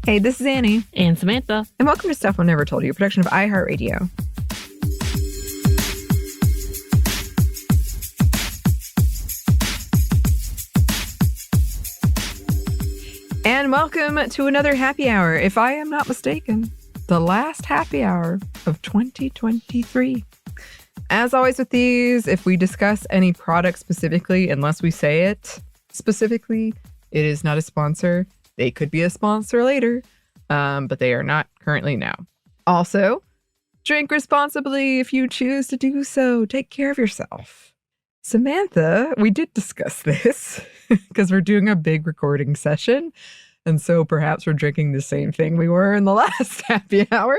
Hey, this is Anney. And Samantha. And welcome to Stuff Mom Never Told You, a production of iHeartRadio. And welcome to another happy hour, if I am not mistaken, the last happy hour of 2023. As always with these, if we discuss any product specifically, unless we say it specifically, it is not a sponsor. They could be a sponsor later, but they are not currently now. Also, drink responsibly if you choose to do so. Take care of yourself. Samantha, we did discuss this because we're doing a big recording session. And so perhaps we're drinking the same thing we were in the last happy hour.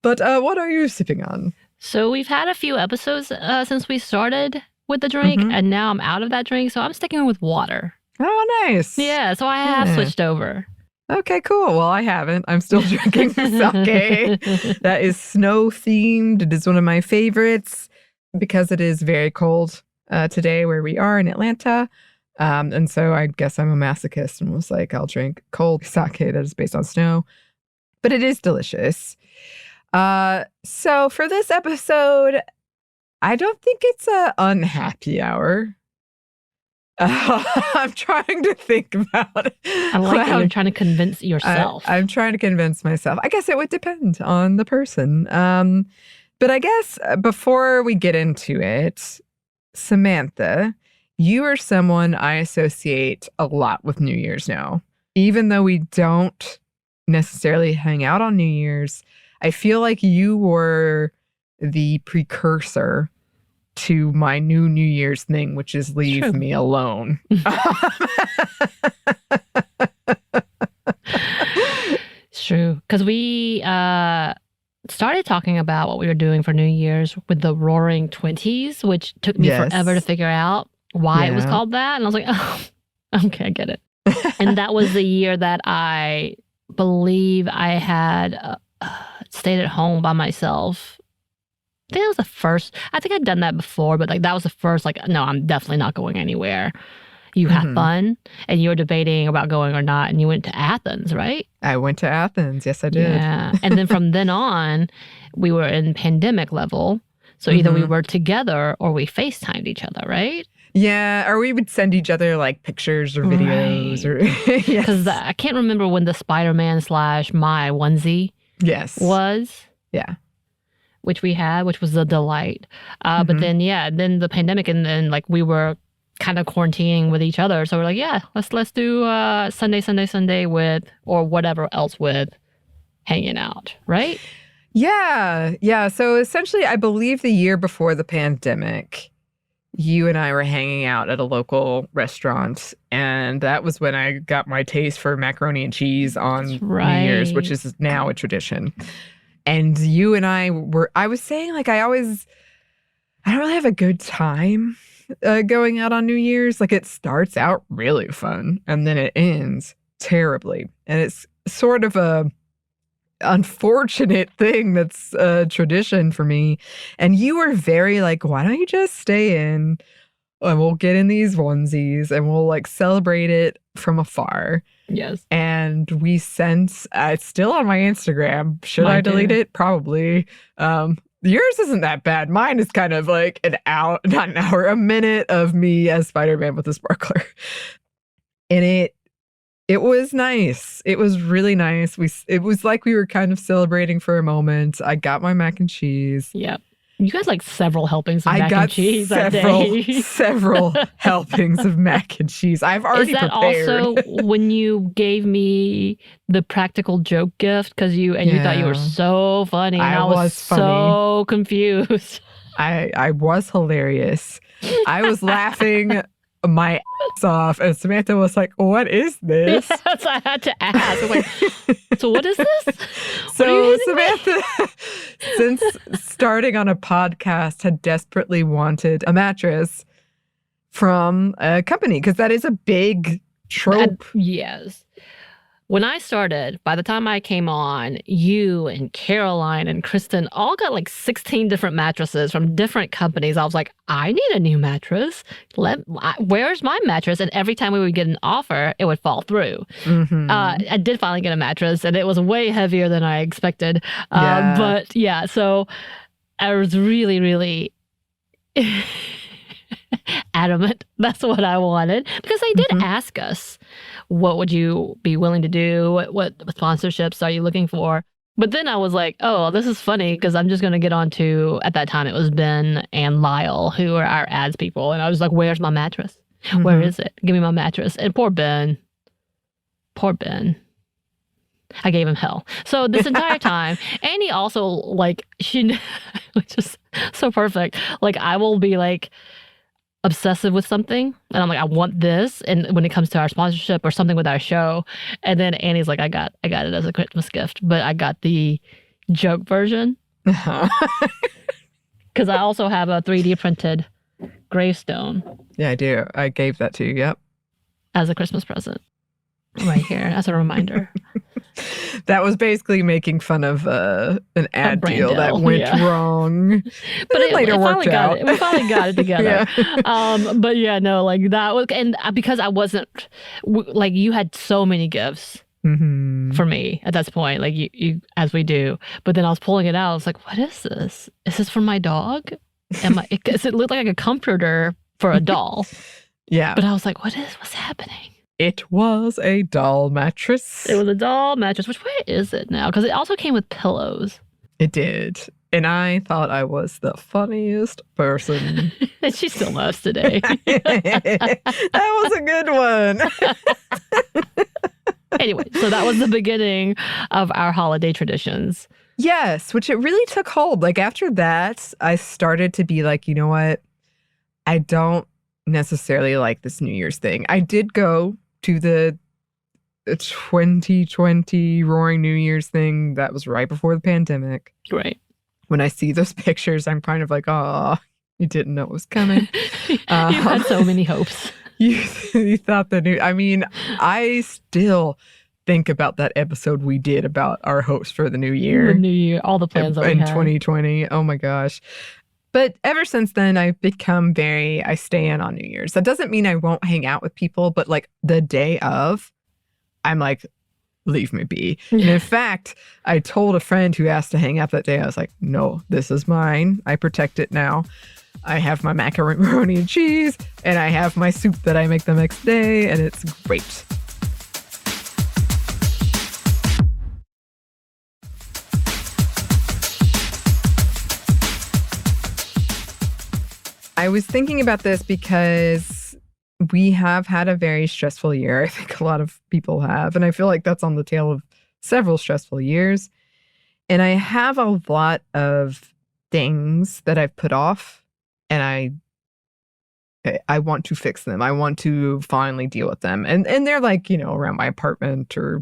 But what are you sipping on? So we've had a few episodes since we started with the drink, and now I'm out of that drink, so I'm sticking with water. Oh, nice. Yeah, so I have switched over. Okay, cool. Well, I haven't. I'm still drinking sake. That is snow-themed. It is one of my favorites because it is very cold today where we are in Atlanta. And so I guess I'm a masochist and was like, I'll drink cold sake that is based on snow. But it is delicious. So for this episode, I don't think it's a unhappy hour. I'm trying to think about it. I like that you're trying to convince yourself. I'm trying to convince myself. I guess it would depend on the person. But I guess before we get into it, Samantha, you are someone I associate a lot with New Year's now. Even though we don't necessarily hang out on New Year's, I feel like you were the precursor to my New Year's thing, which is leave me alone. It's true. Because we started talking about what we were doing for New Year's with the Roaring Twenties, which took me forever to figure out why it was called that. And I was like, oh, okay, I get it. And that was the year that I believe I had stayed at home by myself. I think that was the first. I think I'd done that before, but like that was the first. Like, no, I'm definitely not going anywhere. You had fun, and you were debating about going or not, and you went to Athens, right? I went to Athens. Yes, I did. Yeah, and then from then on, we were in pandemic level. So either we were together or we FaceTimed each other, right? Yeah, or we would send each other like pictures or videos, or because I can't remember when the Spider-Man / my onesie was. Yeah. Which we had, which was a delight. But then, then the pandemic, and then like we were kind of quarantining with each other. So we're like, let's do Sunday with, or whatever else with, hanging out, right? Yeah. So essentially, I believe the year before the pandemic, you and I were hanging out at a local restaurant, and that was when I got my taste for macaroni and cheese on New Year's, which is now a tradition. And you and I was saying, like, I don't really have a good time going out on New Year's. Like, it starts out really fun, and then it ends terribly. And it's sort of a unfortunate thing that's a tradition for me. And you were very like, why don't you just stay in and we'll get in these onesies and we'll like celebrate it from afar. Yes. And we sent, it's still on my Instagram. Should I delete it? Probably. Yours isn't that bad. Mine is kind of like a minute of me as Spider-Man with a sparkler. And it was nice. It was really nice. It was like we were kind of celebrating for a moment. I got my mac and cheese. Yep. You got like several helpings of mac and cheese that day. Several helpings of mac and cheese. I've already prepared. Is that also when you gave me the practical joke gift? Because you thought you were so funny. And I was so confused. I was hilarious. I was laughing my ass off, and Samantha was like, what is this? Yes, I had to ask. I was like, so what is this? So Samantha, since starting on a podcast, had desperately wanted a mattress from a company, because that is a big trope. Yes. When I started, by the time I came on, you and Caroline and Kristen all got like 16 different mattresses from different companies. I was like, I need a new mattress. Where's my mattress? And every time we would get an offer, it would fall through. I did finally get a mattress, and it was way heavier than I expected. But yeah, so I was really, really adamant that's what I wanted, because they did ask us, what would you be willing to do? What sponsorships are you looking for? But then I was like, oh, this is funny, because I'm just going to get on to, at that time, it was Ben and Lyle, who are our ads people. And I was like, where's my mattress? Where is it? Give me my mattress. And poor Ben. I gave him hell. So this entire time, Anney also, like, which is so perfect. Like, I will be like obsessive with something, and I'm like, I want this. And when it comes to our sponsorship or something with our show, and then Annie's like, I got it as a Christmas gift, but I got the joke version. Because I also have a 3D printed gravestone. Yeah, I do. I gave that to you. Yep. As a Christmas present. Right here, as a reminder. That was basically making fun of an ad deal that went wrong. But it later worked out. We finally got it together. But yeah, no, like that was, and because I wasn't, like, you had so many gifts for me at that point, like you, as we do. But then I was pulling it out. I was like, what is this? Is this for my dog? Because it looked like a comforter for a doll. Yeah. But I was like, what's happening? It was a doll mattress. It was a doll mattress. Where is it now? Because it also came with pillows. It did. And I thought I was the funniest person. And she still laughs today. That was a good one. Anyway, so that was the beginning of our holiday traditions. Yes, which it really took hold. Like, after that, I started to be like, you know what? I don't necessarily like this New Year's thing. I did go to the 2020 Roaring New Year's thing. That was right before the pandemic. Right. When I see those pictures, I'm kind of like, oh, you didn't know it was coming. You had so many hopes. You thought I still think about that episode we did about our hopes for the new year. The new year, all the plans that we had. In 2020. Oh my gosh. But ever since then, I've become I stay in on New Year's. That doesn't mean I won't hang out with people, but like the day of, I'm like, leave me be. And in fact, I told a friend who asked to hang out that day, I was like, no, this is mine. I protect it now. I have my macaroni and cheese, and I have my soup that I make the next day, and it's great. I was thinking about this because we have had a very stressful year. I think a lot of people have. And I feel like that's on the tail of several stressful years. And I have a lot of things that I've put off, and I want to fix them. I want to finally deal with them. And they're like, around my apartment, or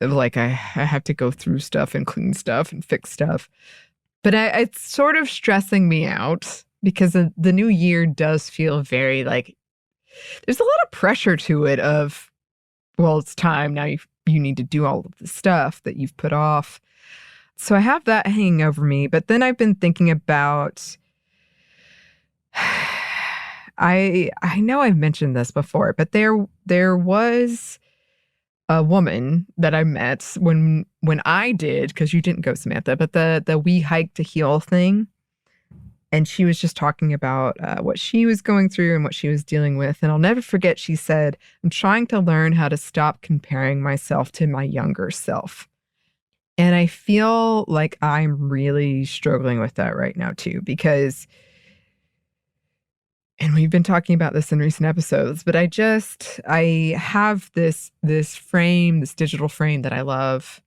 like I have to go through stuff and clean stuff and fix stuff. But it's sort of stressing me out, because the new year does feel very like there's a lot of pressure to it of, well, it's time now. You need to do all of the stuff that you've put off. So I have that hanging over me. But then I've been thinking about, I know I've mentioned this before, but there was a woman that I met when I did, because you didn't go, Samantha, but the We Hike to Heal thing. And she was just talking about what she was going through and what she was dealing with. And I'll never forget, she said, I'm trying to learn how to stop comparing myself to my younger self. And I feel like I'm really struggling with that right now, too, because, and we've been talking about this in recent episodes, but I have this frame, this digital frame that I love.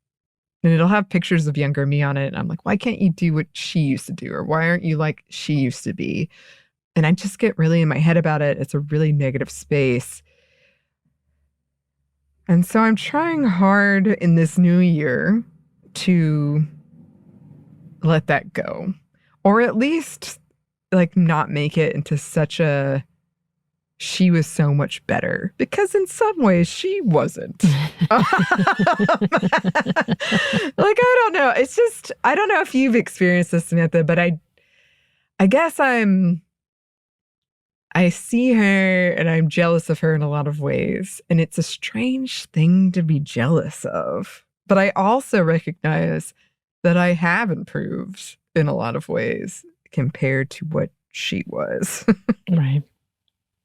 And it'll have pictures of younger me on it. And I'm like, why can't you do what she used to do? Or why aren't you like she used to be? And I just get really in my head about it. It's a really negative space. And so I'm trying hard in this new year to let that go. Or at least like not make it into such a she was so much better, because in some ways she wasn't. I don't know. It's just, I don't know if you've experienced this, Samantha, but I guess I see her and I'm jealous of her in a lot of ways. And it's a strange thing to be jealous of. But I also recognize that I have improved in a lot of ways compared to what she was. Right.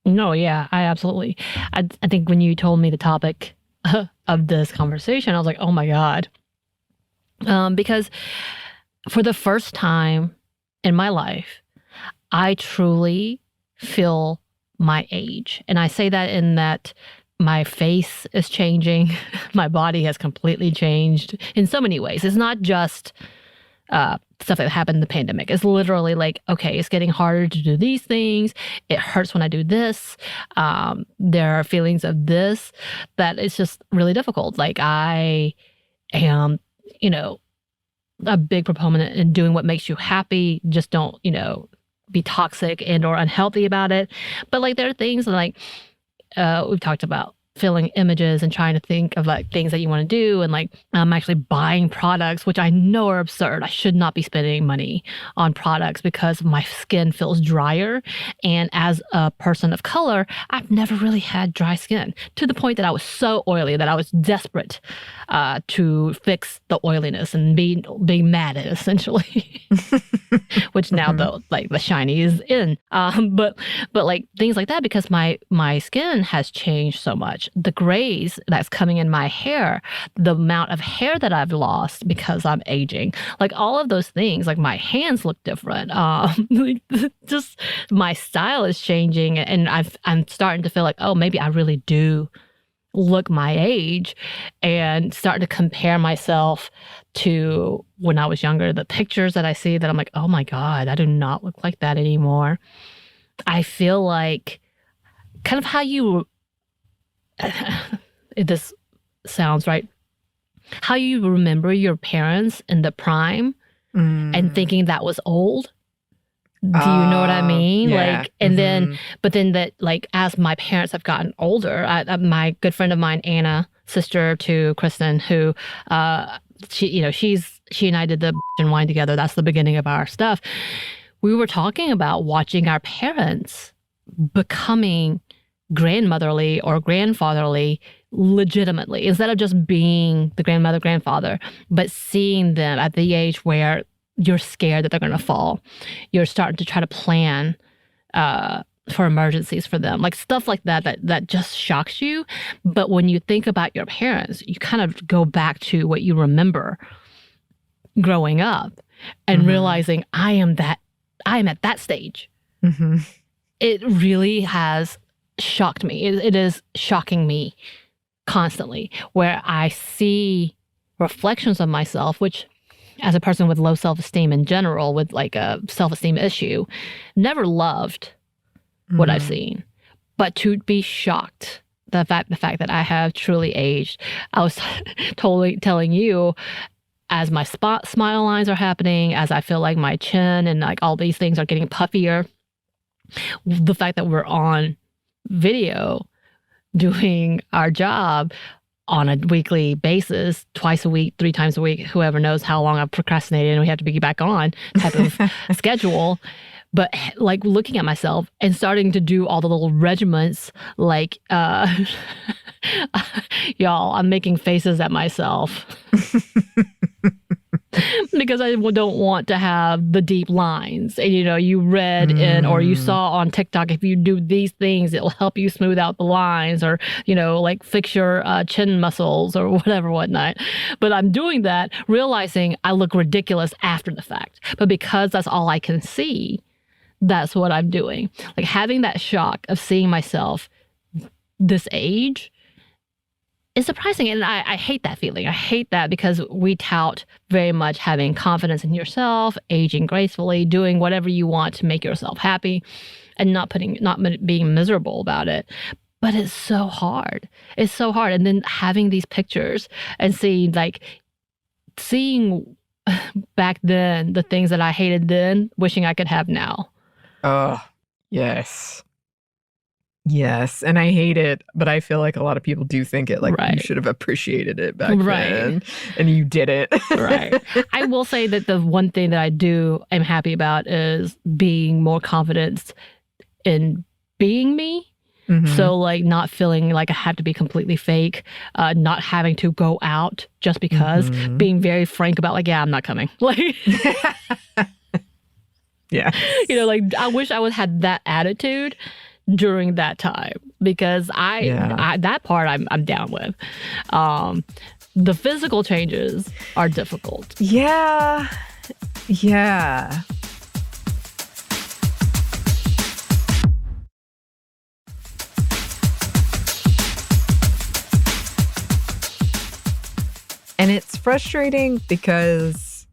No, yeah, I absolutely. I think when you told me the topic of this conversation, I was like, oh my God. Because for the first time in my life, I truly feel my age. And I say that in that my face is changing. My body has completely changed in so many ways. It's not just stuff that happened in the pandemic. It's literally like, okay, it's getting harder to do these things. It hurts when I do this. There are feelings of this that it's just really difficult. Like I am, a big proponent in doing what makes you happy. Just don't, be toxic and or unhealthy about it. But like there are things like we've talked about filling images and trying to think of like things that you want to do, and like I'm actually buying products which I know are absurd. I should not be spending money on products because my skin feels drier, and as a person of color, I've never really had dry skin, to the point that I was so oily that I was desperate to fix the oiliness and being mad at it, essentially. Which now though, like the shiny is in, but like things like that, because my skin has changed so much. The grays that's coming in my hair, the amount of hair that I've lost because I'm aging, like all of those things, like my hands look different. Just my style is changing, and I'm starting to feel like, oh, maybe I really do look my age, and starting to compare myself to when I was younger. The pictures that I see that I'm like, oh my God, I do not look like that anymore. I feel like kind of how you, this sounds right, how you remember your parents in the prime and thinking that was old. Do you know what I mean? Yeah. Like, and then, but then that, like, as my parents have gotten older, my good friend of mine, Anna, sister to Kristen, who, she and I did the and wine together. That's the beginning of our stuff. We were talking about watching our parents becoming grandmotherly or grandfatherly legitimately, instead of just being the grandmother, grandfather, but seeing them at the age where you're scared that they're going to fall. You're starting to try to plan for emergencies for them, like stuff like that just shocks you. But when you think about your parents, you kind of go back to what you remember growing up and realizing I am at that stage. It really has shocked me. It is shocking me constantly, where I see reflections of myself, which, as a person with low self-esteem in general, with like a self-esteem issue, never loved what I've seen. But to be shocked, the fact that I have truly aged. I was totally telling you, as my smile lines are happening, as I feel like my chin and like all these things are getting puffier, the fact that we're on video doing our job on a weekly basis, twice a week, 3 times a week, whoever knows how long I've procrastinated and we have to be back on type of schedule. But like looking at myself and starting to do all the little regiments, like, y'all, I'm making faces at myself. Because I don't want to have the deep lines. And, you read in, or you saw on TikTok, if you do these things, it'll help you smooth out the lines, or, like fix your chin muscles or whatnot. But I'm doing that, realizing I look ridiculous after the fact. But because that's all I can see, that's what I'm doing. Like having that shock of seeing myself this age is surprising. And I hate that feeling. I hate that, because we tout very much having confidence in yourself, aging gracefully, doing whatever you want to make yourself happy, and not being miserable about it. But it's so hard. It's so hard. And then having these pictures and seeing back then, the things that I hated then, wishing I could have now. Oh, yes. Yes, and I hate it, but I feel like a lot of people do think it, like, you Right. should have appreciated it back Right. then, and you did it. Right. I will say that the one thing that I'm happy about is being more confident in being me. So, like, not feeling like I have to be completely fake, not having to go out just because, being very frank about, like, yeah, I'm not coming. Like, yeah. You know, like, I wish I would had that attitude during that time, because that part I'm down with. The physical changes are difficult. Yeah. Yeah. And it's frustrating because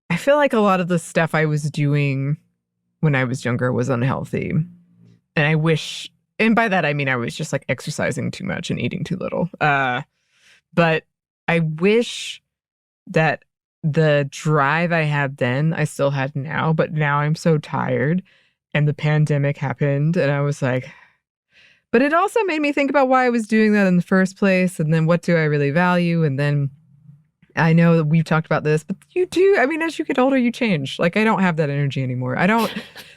I feel like a lot of the stuff I was doing when I was younger was unhealthy. And I wish, and by that I mean I was just like exercising too much and eating too little. But I wish that the drive I had then, I still had now, but now I'm so tired and the pandemic happened and I was like, but it also made me think about why I was doing that in the first place. And then what do I really value? And then I know that we've talked about this, but you do. I mean, as you get older, you change. Like, I don't have that energy anymore. I don't,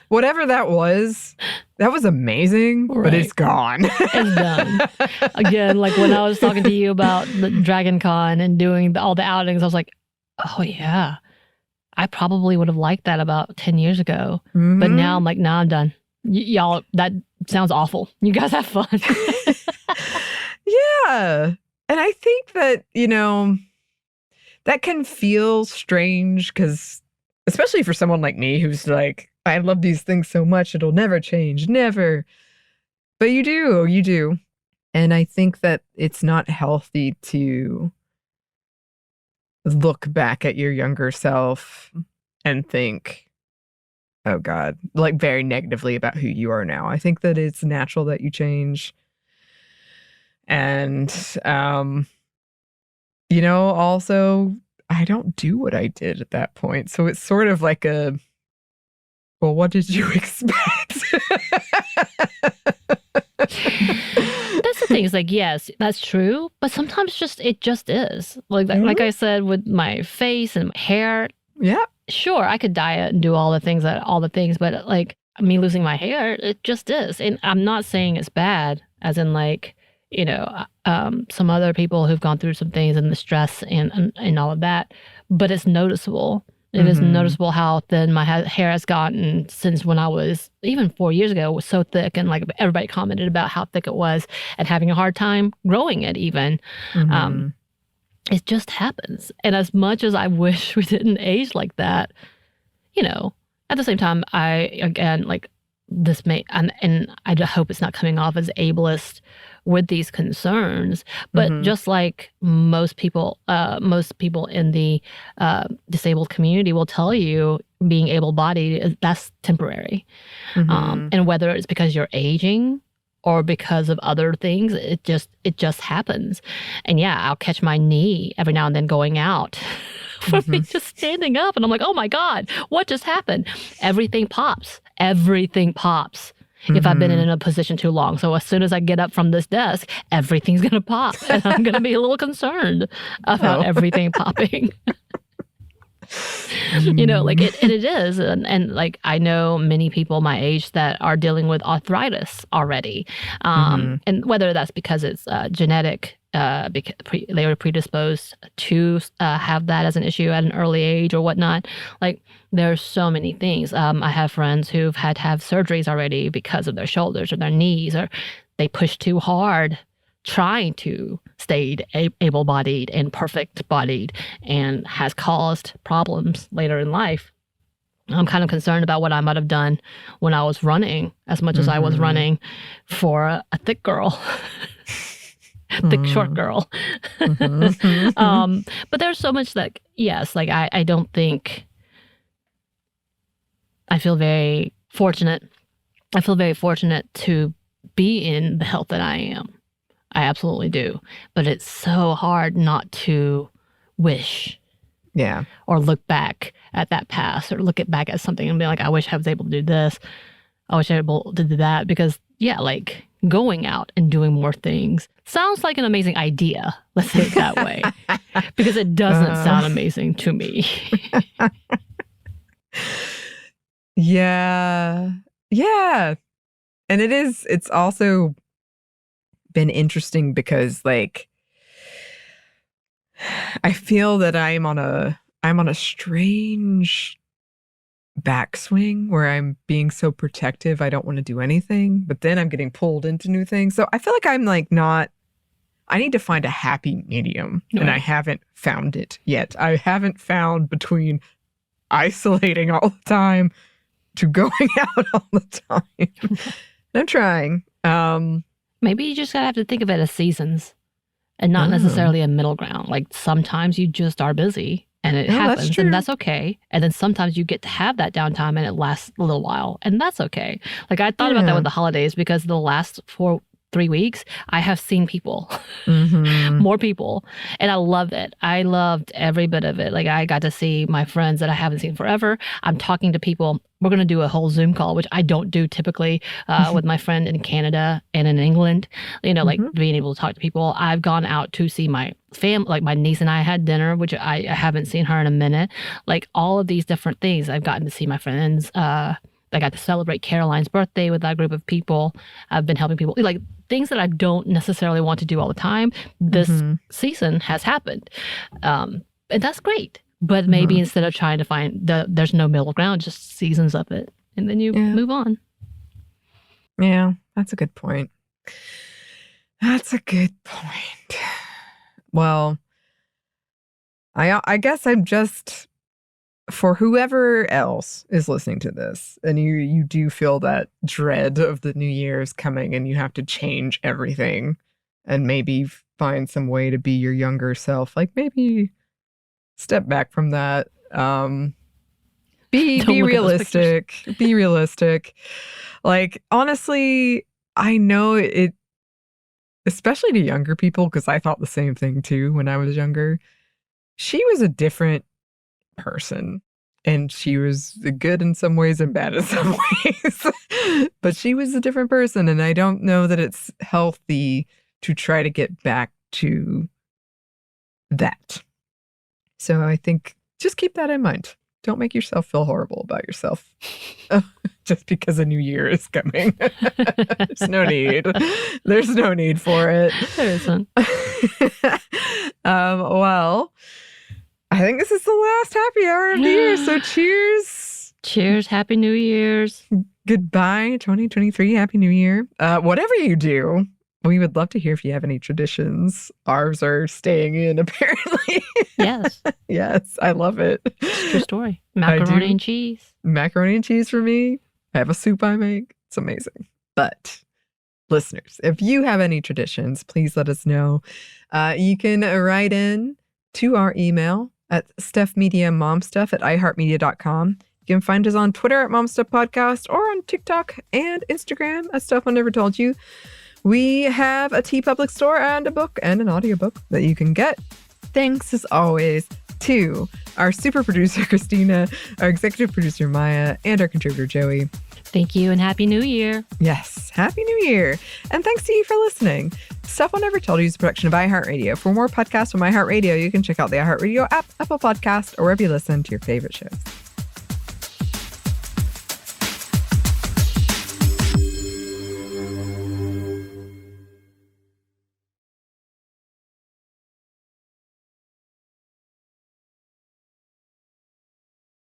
whatever that was amazing, but it's gone. It's done. Again, like when I was talking to you about the Dragon Con and doing all the outings, I was like, oh yeah, I probably would have liked that about 10 years ago. But now I'm like, nah, I'm done. Y'all, that sounds awful. You guys have fun. Yeah. And I think that, you know, that can feel strange because, especially for someone like me who's like, I love these things so much, it'll never change, never. But you do. And I think that it's not healthy to look back at your younger self and think, oh God, like very negatively about who you are now. I think that it's natural that you change. And, you know, also, I don't do what I did at that point. So it's sort of like a, well, what did you expect? That's the thing. It's like, yes, that's true. But sometimes it just is. Like I said, with my face and my hair. Yeah. Sure, I could diet and do all the things, but like me losing my hair, it just is. And I'm not saying it's bad, as in like, you know, some other people who've gone through some things and the stress and all of that, but it's noticeable. It is noticeable how thin my hair has gotten since when I was, even 4 years ago, it was so thick, and like everybody commented about how thick it was and having a hard time growing it even. It just happens. And as much as I wish we didn't age like that, you know, at the same time, and I hope it's not coming off as ableist with these concerns, but just like most people in the disabled community will tell you, being able-bodied, that's temporary. And whether it's because you're aging or because of other things, it just happens. And yeah, I'll catch my knee every now and then going out from me just standing up, and I'm like, oh my God, what just happened? Everything pops. If I've been in a position too long. So as soon as I get up from this desk, everything's going to pop. And I'm going to be a little concerned about everything popping. You know, like it is. And like, I know many people my age that are dealing with arthritis already. And whether that's because it's genetic, they were predisposed to have that as an issue at an early age or whatnot. Like, there's so many things. I have friends who've had to have surgeries already because of their shoulders or their knees, or they push too hard trying to stay able-bodied and perfect-bodied, and has caused problems later in life. I'm kind of concerned about what I might have done when I was running, as much as I was running for a thick girl. Thick, short girl. But there's so much that, yes, like I don't think, I feel very fortunate. I feel very fortunate to be in the health that I am. I absolutely do. But it's so hard not to wish. Yeah. Or look back at that past, or look back at something and be like, I wish I was able to do this. I wish I was able to do that. Because, yeah, like, going out and doing more things. Sounds like an amazing idea. Let's say it that way. Because it doesn't sound amazing to me. Yeah. Yeah. And it's also been interesting because like I feel that I'm on a strange backswing where I'm being so protective I don't want to do anything, but then I'm getting pulled into new things. So I feel like I'm like I need to find a happy medium, and I haven't found it yet. I haven't found between isolating all the time to going out all the time. I'm trying. Maybe you just gotta have to think of it as seasons and not necessarily a middle ground. Like sometimes you just are busy and it happens and that's okay. And then sometimes you get to have that downtime and it lasts a little while and that's okay. Like I thought about that with the holidays because the last 3 weeks, I have seen people, more people, and I loved it. I loved every bit of it. Like I got to see my friends that I haven't seen forever. I'm talking to people. We're going to do a whole Zoom call, which I don't do typically with my friend in Canada and in England, like being able to talk to people. I've gone out to see my family, like my niece and I had dinner, which I haven't seen her in a minute. Like all of these different things. I've gotten to see my friends. I got to celebrate Caroline's birthday with that group of people. I've been helping people, like things that I don't necessarily want to do all the time. This season has happened. And that's great. But maybe instead of trying to find there's no middle ground, just seasons of it. And then you move on. Yeah, that's a good point. That's a good point. Well, I guess I'm just... For whoever else is listening to this and you do feel that dread of the new year's coming and you have to change everything and maybe find some way to be your younger self, like maybe step back from that. Be realistic. Be realistic. Like, honestly, I know it, especially to younger people, because I thought the same thing too when I was younger. She was a different person, and she was good in some ways and bad in some ways, but she was a different person, and I don't know that it's healthy to try to get back to that. So I think just keep that in mind. Don't make yourself feel horrible about yourself just because a new year is coming. There's no need. There's no need for it. There isn't. Well, I think this is the last happy hour of the year, so cheers. Cheers. Happy New Year's. Goodbye, 2023. Happy New Year. Whatever you do, we would love to hear if you have any traditions. Ours are staying in, apparently. Yes. Yes, I love it. It's a true story. Macaroni and cheese. Macaroni and cheese for me. I have a soup I make. It's amazing. But listeners, if you have any traditions, please let us know. You can write in to our email at stuffmediamomstuff@iheartmedia.com. You can find us on Twitter at momstuffpodcast or on TikTok and Instagram at Stuff I Never Told You. We have a TeePublic store and a book and an audiobook that you can get. Thanks as always to our super producer, Christina, our executive producer, Maya, and our contributor, Joey. Thank you and Happy New Year. Yes, Happy New Year. And thanks to you for listening. Stuff I Never Told You is a production of iHeartRadio. For more podcasts from iHeartRadio, you can check out the iHeartRadio app, Apple Podcast, or wherever you listen to your favorite shows.